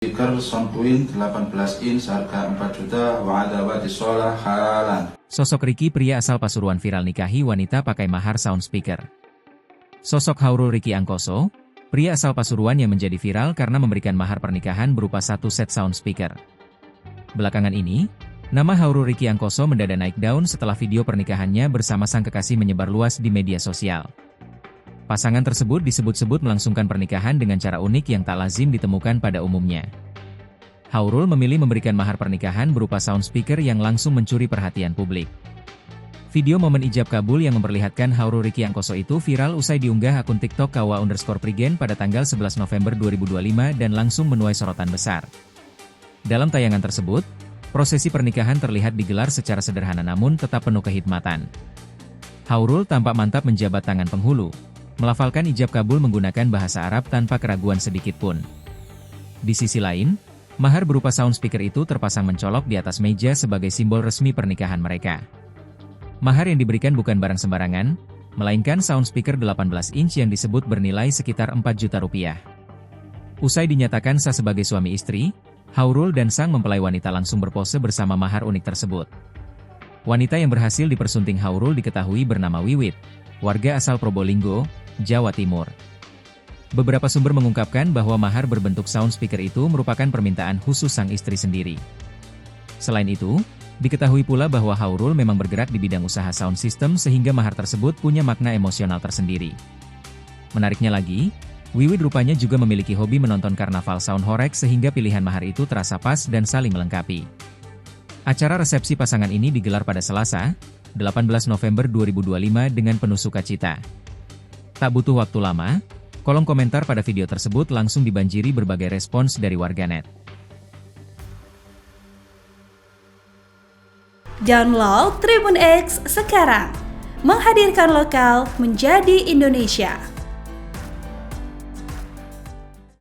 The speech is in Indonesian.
Speaker Soundpoint 18 inch harga 4 juta wa'adawati sholah halan. Sosok Ricky, pria asal Pasuruan, viral nikahi wanita pakai mahar sound speaker. Sosok Haurul Ricky Angkoso, pria asal Pasuruan yang menjadi viral karena memberikan mahar pernikahan berupa satu set sound speaker. Belakangan ini, nama Haurul Ricky Angkoso mendadak naik daun setelah video pernikahannya bersama sang kekasih menyebar luas di media sosial. Pasangan tersebut disebut-sebut melangsungkan pernikahan dengan cara unik yang tak lazim ditemukan pada umumnya. Haurul memilih memberikan mahar pernikahan berupa sound speaker yang langsung mencuri perhatian publik. Video momen ijab kabul yang memperlihatkan Haurul Ricky Angkoso itu viral usai diunggah akun TikTok @kawa_prigen pada tanggal 11 November 2025 dan langsung menuai sorotan besar. Dalam tayangan tersebut, prosesi pernikahan terlihat digelar secara sederhana namun tetap penuh kehikmatan. Haurul tampak mantap menjabat tangan penghulu, melafalkan ijab kabul menggunakan bahasa Arab tanpa keraguan sedikitpun. Di sisi lain, mahar berupa sound speaker itu terpasang mencolok di atas meja sebagai simbol resmi pernikahan mereka. Mahar yang diberikan bukan barang sembarangan, melainkan sound speaker 18 inch yang disebut bernilai sekitar 4 juta rupiah. Usai dinyatakan sah sebagai suami istri, Haurul dan sang mempelai wanita langsung berpose bersama mahar unik tersebut. Wanita yang berhasil dipersunting Haurul diketahui bernama Wiwit, warga asal Probolinggo, Jawa Timur. Beberapa sumber mengungkapkan bahwa mahar berbentuk sound speaker itu merupakan permintaan khusus sang istri sendiri. Selain itu, diketahui pula bahwa Haurul memang bergerak di bidang usaha sound system sehingga mahar tersebut punya makna emosional tersendiri. Menariknya lagi, Wiwit rupanya juga memiliki hobi menonton karnaval sound horeg sehingga pilihan mahar itu terasa pas dan saling melengkapi. Acara resepsi pasangan ini digelar pada Selasa, 18 November 2025 dengan penuh sukacita. Tak butuh waktu lama, kolom komentar pada video tersebut langsung dibanjiri berbagai respons dari warganet. Download Tribun X sekarang, menghadirkan lokal menjadi Indonesia.